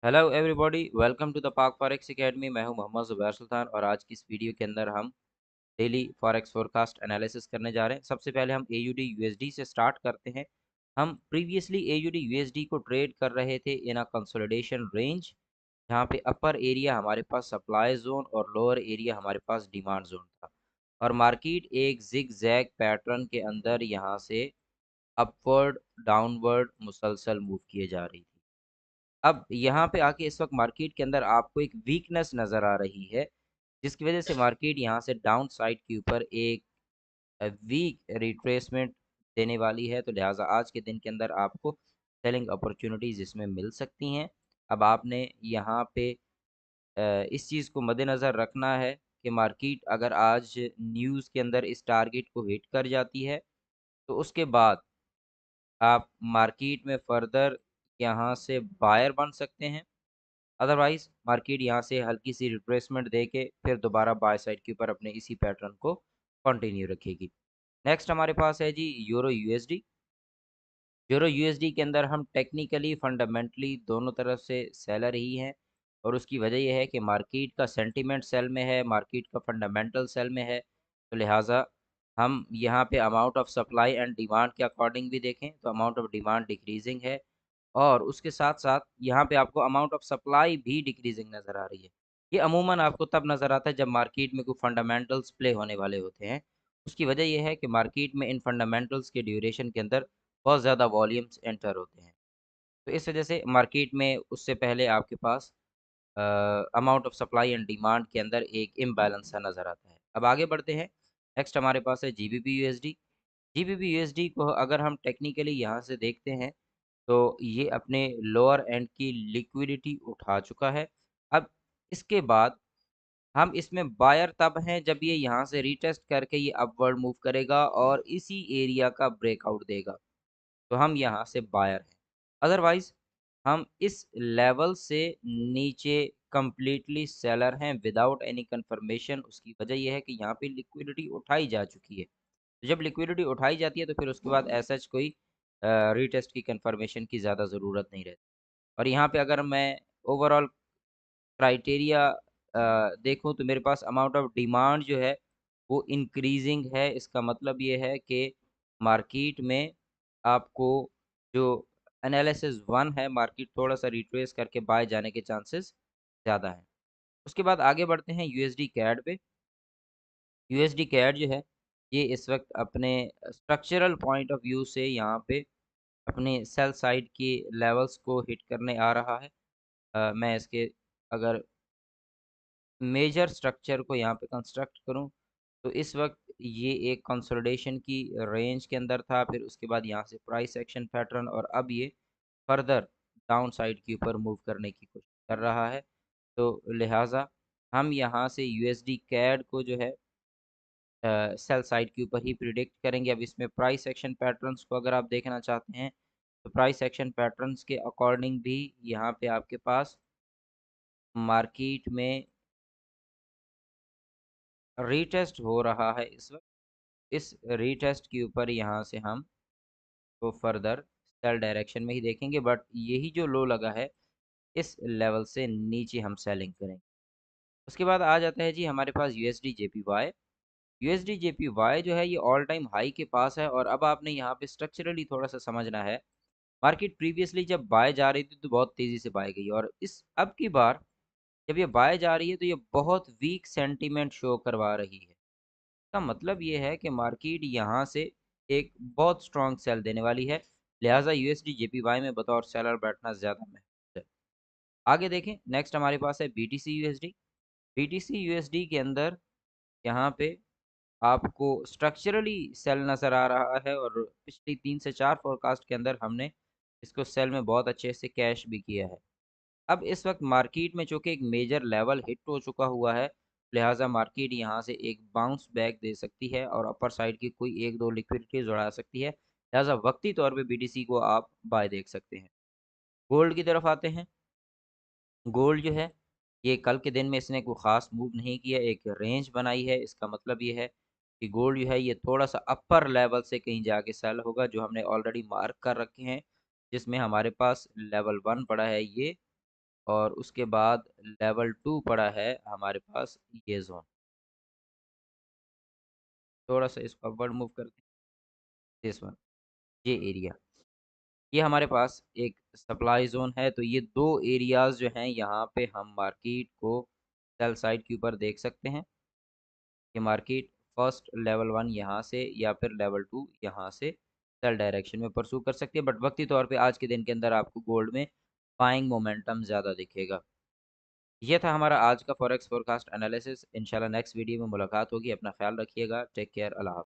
Hello everybody, welcome to the Pak Forex Academy. मैं हूं मोहम्मद ज़ुबैर सुल्तान और आज की इस वीडियो के अंदर हम डेली फॉरेक्स फोरकास्ट एनालिसिस करने जा रहे हैं। सबसे पहले हम एयूडी यूएसडी से स्टार्ट करते हैं। हम प्रीवियसली एयूडी यूएसडी को ट्रेड कर रहे थे इन अ कंसोलिडेशन रेंज, जहां पे अपर एरिया हमारे पास सप्लाई जोन और लोअर एरिया हमारे पास डिमांड जोन था। और मार्केट एक जिग जैग पैटर्न के अंदर यहाँ से अपवर्ड डाउनवर्ड मुसलसल मूव किए जा रही थी। अब यहाँ पे आके इस वक्त मार्केट के अंदर आपको एक वीकनेस नज़र आ रही है, जिसकी वजह से मार्केट यहाँ से डाउन साइड के ऊपर एक वीक रिट्रेसमेंट देने वाली है। तो लिहाजा आज के दिन के अंदर आपको सेलिंग अपॉर्चुनिटीज़ इसमें मिल सकती हैं। अब आपने यहाँ पे इस चीज़ को मद्देनज़र रखना है कि मार्केट अगर आज न्यूज़ के अंदर इस टारगेट को हिट कर जाती है, तो उसके बाद आप मार्केट में फर्दर यहाँ से बायर बन सकते हैं। अदरवाइज मार्केट यहाँ से हल्की सी रिट्रेसमेंट दे के फिर दोबारा बाय साइड के ऊपर अपने इसी पैटर्न को कंटिन्यू रखेगी। नेक्स्ट हमारे पास है जी यूरो यूएसडी। यूरो यूएसडी के अंदर हम टेक्निकली फंडामेंटली दोनों तरफ से सेलर ही हैं, और उसकी वजह यह है कि मार्केट का सेंटीमेंट सेल में है, मार्केट का फंडामेंटल सेल में है। तो लिहाजा हम यहाँ पे amount of supply and demand के अकॉर्डिंग भी देखें तो अमाउंट ऑफ डिमांड डिक्रीजिंग है, और उसके साथ-साथ यहाँ पे आपको अमाउंट ऑफ सप्लाई भी डिक्रीजिंग नज़र आ रही है। ये अमूमन आपको तब नज़र आता है जब मार्केट में कोई फंडामेंटल्स प्ले होने वाले होते हैं। उसकी वजह ये है कि मार्केट में इन फंडामेंटल्स के ड्यूरेशन के अंदर बहुत ज़्यादा वॉल्यूम्स एंटर होते हैं। तो इस वजह से मार्केट में उससे पहले आपके पास amount of supply and demand के अंदर एक इम्बैलेंस सा नज़र आता है। अब आगे बढ़ते हैं। नेक्स्ट हमारे पास है जीबीपी यूएसडी। जीबीपी यूएसडी को अगर हम टेक्निकली यहाँ से देखते हैं, तो ये अपने लोअर एंड की लिक्विडिटी उठा चुका है। अब इसके बाद हम इसमें बायर तब हैं जब ये यहाँ से रीटेस्ट करके ये अपवर्ड मूव करेगा और इसी एरिया का ब्रेकआउट देगा, तो हम यहाँ से बायर हैं। अदरवाइज़ हम इस लेवल से नीचे कंप्लीटली सेलर हैं विदाउट एनी कन्फर्मेशन। उसकी वजह ये है कि यहाँ पे लिक्विडिटी उठाई जा चुकी है। तो जब लिक्विडिटी उठाई जाती है तो फिर उसके बाद एज़ सच कोई रीटेस्ट की कन्फर्मेशन की ज़्यादा ज़रूरत नहीं रहती। और यहाँ पे अगर मैं ओवरऑल क्राइटेरिया देखूँ तो मेरे पास अमाउंट ऑफ डिमांड जो है वो इंक्रीज़िंग है। इसका मतलब ये है कि मार्केट में आपको जो एनालिसिस 1 है, मार्केट थोड़ा-सा रिट्रेस करके बाय जाने के चांसेस ज़्यादा हैं। उसके बाद आगे बढ़ते हैं यूएसडी कैड पे। यूएसडी कैड जो है, ये इस वक़्त अपने स्ट्रक्चरल पॉइंट ऑफ व्यू से यहाँ पे अपने सेल साइड के लेवल्स को हिट करने आ रहा है। मैं इसके अगर मेजर स्ट्रक्चर को यहाँ पे कंस्ट्रक्ट करूँ, तो इस वक़्त ये एक कंसोलिडेशन की रेंज के अंदर था, फिर उसके बाद यहाँ से प्राइस एक्शन पैटर्न, और अब ये फर्दर डाउन साइड के ऊपर मूव करने की कोशिश कर रहा है। तो लिहाज़ा हम यहाँ से यूएसडी कैड को जो है सेल साइड के ऊपर ही प्रिडिक्ट करेंगे। अब इसमें प्राइस एक्शन पैटर्न्स को अगर आप देखना चाहते हैं, तो प्राइस एक्शन पैटर्न्स के अकॉर्डिंग भी यहाँ पे आपके पास मार्केट में रीटेस्ट हो रहा है इस वक़्त। इस रीटेस्ट के ऊपर यहाँ से हम तो फर्दर सेल डायरेक्शन में ही देखेंगे, बट यही जो लो लगा है, इस लेवल से नीचे हम सेलिंग करेंगे। उसके बाद आ जाता है जी हमारे पास यूएसडी जेपीवाई। यूएसडी जेपीवाई जो है ये ऑल टाइम हाई के पास है, और अब आपने यहाँ पे स्ट्रक्चरली थोड़ा-सा समझना है। मार्केट प्रीवियसली जब बाय जा रही थी तो बहुत तेज़ी से बाय गई, और इस अब की बार जब ये बाय जा रही है तो ये बहुत वीक सेंटीमेंट शो करवा रही है। इसका मतलब ये है कि मार्केट यहाँ से एक बहुत स्ट्रॉन्ग सेल देने वाली है। लिहाजा यूएसडी जेपीवाई में बतौर सेलर बैठना ज़्यादा महफूज़ है। आगे देखें, नेक्स्ट हमारे पास है बीटीसी यूएसडी। बीटीसी यूएसडी के अंदर यहाँ पे आपको स्ट्रक्चरली सेल नज़र आ रहा है, और पिछली 3 से 4 फ़ोरकास्ट के अंदर हमने इसको सेल में बहुत अच्छे से कैश भी किया है। अब इस वक़्त मार्केट में चूँकि एक मेजर लेवल हिट हो चुका हुआ है, लिहाज़ा मार्केट यहाँ से एक बाउंस बैक दे सकती है और अपर साइड की कोई 1-2 लिक्विडिटीज़ उड़ा सकती है। लिहाज़ा वक़्ती तौर पे बीटीसी को आप बाय देख सकते हैं। गोल्ड की तरफ आते हैं। गोल्ड जो है, ये कल के दिन में इसने कोई ख़ास मूव नहीं किया, एक रेंज बनाई है। इसका मतलब ये है कि गोल्ड जो है ये थोड़ा-सा अपर लेवल से कहीं जाके सेल होगा, जो हमने ऑलरेडी मार्क कर रखे हैं, जिसमें हमारे पास लेवल 1 पड़ा है ये और उसके बाद लेवल 2 पड़ा है हमारे पास ये जोन। थोड़ा सा इसको अपवर्ड मूव करते हैं, दिस वन, ये एरिया, ये हमारे पास एक सप्लाई जोन है। तो ये दो एरियाज जो हैं यहाँ पे हम मार्केट को सेल साइड के ऊपर देख सकते हैं। ये मार्केट फर्स्ट लेवल 1 यहाँ से या फिर लेवल 2 यहाँ से सेल डायरेक्शन में परसू कर सकती है, बट वक्ती तौर पे आज के दिन के अंदर आपको गोल्ड में बाइंग मोमेंटम ज़्यादा दिखेगा। ये था हमारा आज का फॉरेक्स फोरकास्ट एनालिसिस। इंशाल्लाह नेक्स्ट वीडियो में मुलाकात होगी। अपना ख्याल रखिएगा। Take care. अल्लाह हाफ़िज़।